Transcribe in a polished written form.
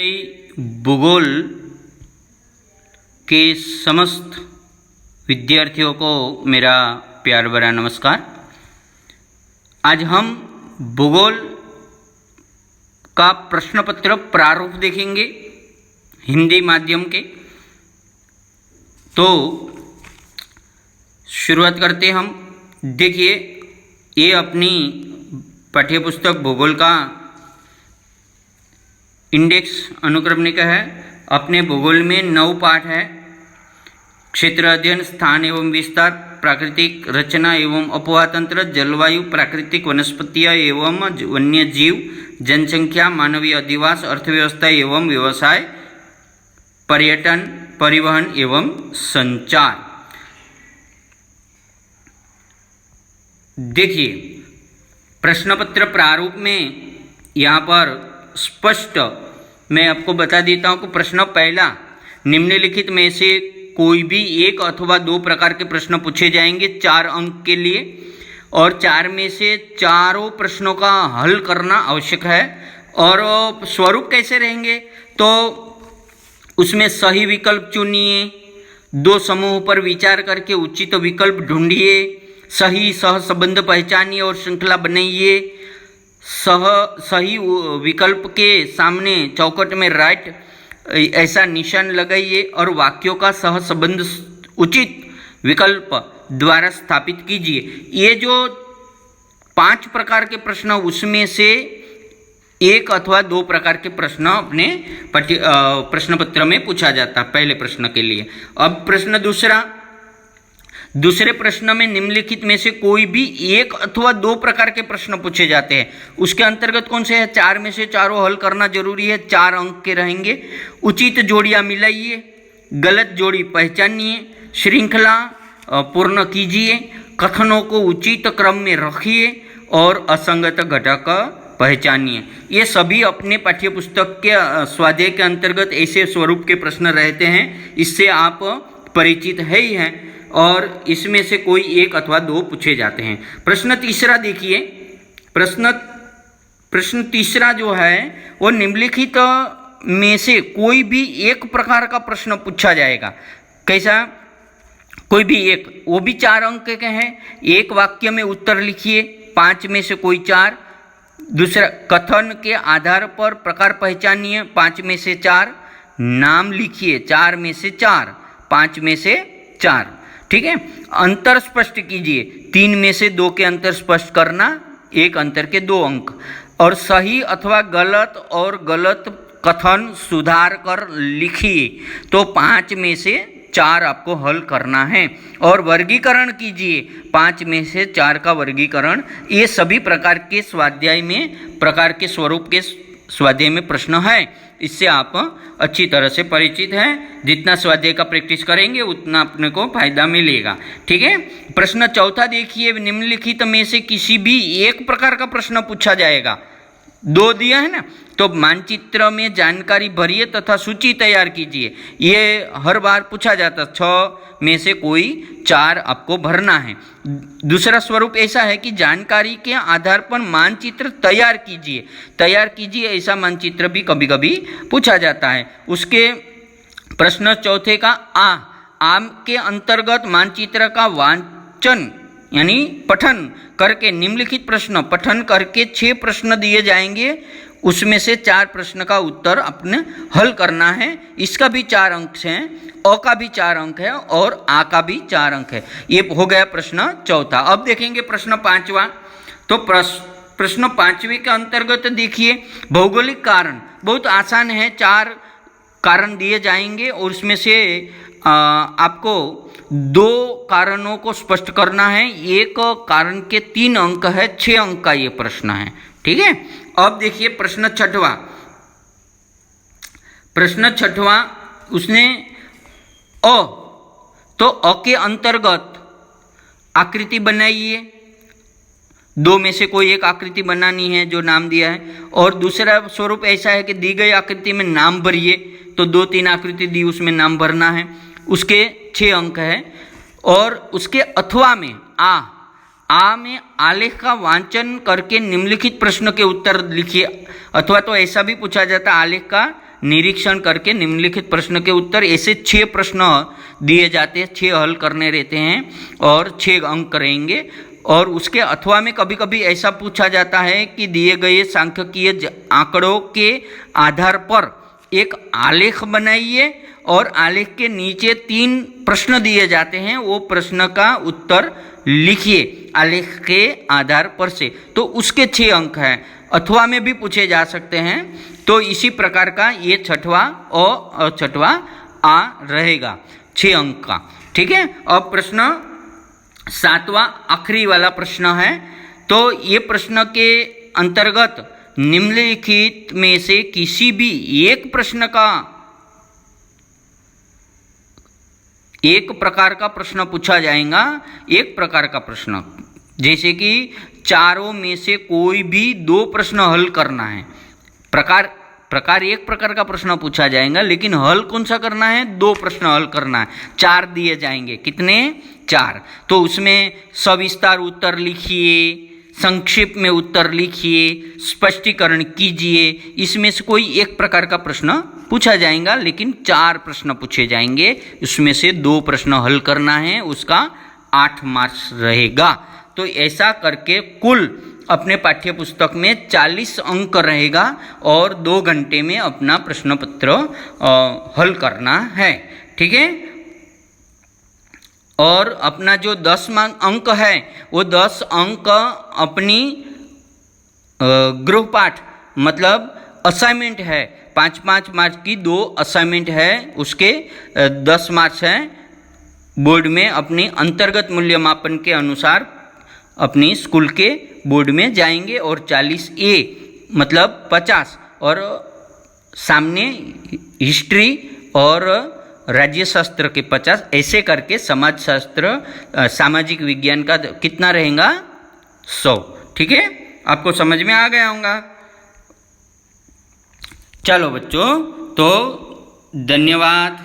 भूगोल के समस्त विद्यार्थियों को मेरा प्यार भरा नमस्कार। आज हम भूगोल का प्रश्न पत्र प्रारूप देखेंगे हिंदी माध्यम के। तो शुरुआत करते हैं हम। देखिए, ये अपनी पाठ्यपुस्तक भूगोल का इंडेक्स अनुक्रमणिका है। अपने भूगोल में 9 पाठ है। क्षेत्र अध्ययन, स्थान एवं विस्तार, प्राकृतिक रचना एवं अपवाह तंत्र, जलवायु, प्राकृतिक वनस्पतियाँ एवं वन्य जीव, जनसंख्या, मानवीय अधिवास, अर्थव्यवस्था एवं व्यवसाय, पर्यटन, परिवहन एवं संचार। देखिए, प्रश्नपत्र प्रारूप में यहाँ पर स्पष्ट मैं आपको बता देता हूँ कि प्रश्न पहला, निम्नलिखित में से कोई भी एक अथवा 2 प्रकार के प्रश्न पूछे जाएंगे 4 अंक के लिए, और 4 में से चारों प्रश्नों का हल करना आवश्यक है। और स्वरूप कैसे रहेंगे, तो उसमें सही विकल्प चुनिए, 2 समूह पर विचार करके उचित विकल्प ढूंढिए, सही सहसंबंध पहचानिए और श्रृंखला बनाइए, सही विकल्प के सामने चौखट में राइट ऐसा निशान लगाइए और वाक्यों का सहसंबंध उचित विकल्प द्वारा स्थापित कीजिए। ये जो 5 प्रकार के प्रश्न, उसमें से 1 अथवा 2 प्रकार के प्रश्न अपने प्रश्न पत्र में पूछा जाता है पहले प्रश्न के लिए। अब प्रश्न दूसरे प्रश्न में निम्नलिखित में से कोई भी 1 अथवा 2 प्रकार के प्रश्न पूछे जाते हैं। उसके अंतर्गत कौन से है, 4 में से चारों हल करना जरूरी है, 4 अंक के रहेंगे। उचित जोड़ियां मिलाइए, गलत जोड़ी पहचानिए, श्रृंखला पूर्ण कीजिए, कथनों को उचित क्रम में रखिए और असंगत घटक पहचानिए। ये सभी अपने पाठ्यपुस्तक के स्वाध्याय के अंतर्गत ऐसे स्वरूप के प्रश्न रहते हैं, इससे आप परिचित है ही हैं। और इसमें से कोई 1 अथवा 2 पूछे जाते हैं। प्रश्न तीसरा देखिए, प्रश्न तीसरा जो है वो निम्नलिखित में से कोई भी 1 प्रकार का प्रश्न पूछा जाएगा। कैसा, कोई भी 1, वो भी 4 अंक के हैं। 1 वाक्य में उत्तर लिखिए, 5 में से कोई 4। दूसरा, कथन के आधार पर प्रकार पहचानिए, 5 में से 4। नाम लिखिए, 4 में से 4, 5 में से 4। ठीक है। अंतर स्पष्ट कीजिए, 3 में से 2 के अंतर स्पष्ट करना, 1 अंतर के 2 अंक। और सही अथवा गलत कथन सुधार कर लिखिए, तो 5 में से 4 आपको हल करना है। और वर्गीकरण कीजिए, 5 में से 4 का वर्गीकरण। ये सभी प्रकार के स्वाध्याय में, प्रकार के स्वरूप के स्वाध्याय में प्रश्न है। इससे आप अच्छी तरह से परिचित हैं। जितना स्वाध्याय का प्रैक्टिस करेंगे उतना अपने को फायदा मिलेगा। ठीक है। प्रश्न चौथा देखिए, निम्नलिखित में से किसी भी 1 प्रकार का प्रश्न पूछा जाएगा। 2 दिया है ना, तो मानचित्र में जानकारी भरिए तथा सूची तैयार कीजिए। ये हर बार पूछा जाता, 6 में से कोई 4 आपको भरना है। दूसरा स्वरूप ऐसा है कि जानकारी के आधार पर मानचित्र तैयार कीजिए। ऐसा मानचित्र भी कभी कभी पूछा जाता है। उसके प्रश्न चौथे का आम के अंतर्गत मानचित्र का वांचन यानी पठन करके निम्नलिखित प्रश्न पठन करके 6 प्रश्न दिए जाएंगे। उसमें से 4 प्रश्न का उत्तर अपने हल करना है। इसका भी 4 अंक हैं, अ का भी 4 अंक है और आ का भी 4 अंक है। ये हो गया प्रश्न चौथा। अब देखेंगे प्रश्न 5वां। तो प्रश्न 5वें के अंतर्गत देखिए, भौगोलिक कारण। बहुत आसान है, 4 कारण दिए जाएंगे और उसमें से आपको 2 कारणों को स्पष्ट करना है। 1 कारण के 3 अंक है, 6 अंक का ये प्रश्न है। ठीक है। अब देखिए प्रश्न 6वां। उसने तो अ के अंतर्गत आकृति बनाइए। 2 में से कोई 1 आकृति बनानी है जो नाम दिया है। और दूसरा स्वरूप ऐसा है कि दी गई आकृति में नाम भरिए, तो 2-3 आकृति दी, उसमें नाम भरना है। उसके 6 अंक है। और उसके अथवा में आ में आलेख का वांचन करके निम्नलिखित प्रश्न के उत्तर लिखिए। अथवा तो ऐसा भी पूछा जाता है, आलेख का निरीक्षण करके निम्नलिखित प्रश्न के उत्तर, ऐसे 6 प्रश्न दिए जाते हैं, 6 हल करने रहते हैं और 6 अंक रहेंगे। और उसके अथवा में कभी कभी ऐसा पूछा जाता है कि दिए गए सांख्यिकीय आंकड़ों के आधार पर एक आलेख बनाइए और आलेख के नीचे 3 प्रश्न दिए जाते हैं, वो प्रश्न का उत्तर लिखिए आलेख के आधार पर से, तो उसके 6 अंक हैं। अथवा में भी पूछे जा सकते हैं। तो इसी प्रकार का ये छठवां और छठवां आ रहेगा 6 अंक का। ठीक है, अब प्रश्न 7वां आखिरी वाला प्रश्न है। तो ये प्रश्न के अंतर्गत निम्नलिखित में से किसी भी एक प्रश्न का, एक प्रकार का प्रश्न पूछा जाएगा। एक प्रकार का प्रश्न, जैसे कि चारों में से कोई भी 2 प्रश्न हल करना है। प्रकार एक प्रकार का प्रश्न पूछा जाएगा, लेकिन हल कौन सा करना है? 2 प्रश्न हल करना है। 4 दिए जाएंगे, कितने? 4। तो उसमें सविस्तार उत्तर लिखिए, संक्षिप्त में उत्तर लिखिए, स्पष्टीकरण कीजिए। इसमें से कोई एक प्रकार का प्रश्न पूछा जाएगा, लेकिन 4 प्रश्न पूछे जाएंगे, उसमें से 2 प्रश्न हल करना है, उसका 8 मार्क्स रहेगा। तो ऐसा करके कुल अपने पाठ्य पुस्तक में 40 अंक रहेगा और 2 घंटे में अपना प्रश्न पत्र हल करना है। ठीक है, और अपना जो 10 अंक है वो 10 अंक अपनी गृहपाठ मतलब असाइनमेंट है, 5-5 मार्क्स की 2 असाइनमेंट है, उसके 10 मार्क्स हैं। बोर्ड में अपनी अंतर्गत मूल्यमापन के अनुसार अपनी स्कूल के बोर्ड में जाएंगे और 40A मतलब 50 और सामने हिस्ट्री और राज्य शास्त्र के 50, ऐसे करके समाज शास्त्र सामाजिक विज्ञान का कितना रहेगा? 100। ठीक है, आपको समझ में आ गया होगा। चलो बच्चों, तो धन्यवाद।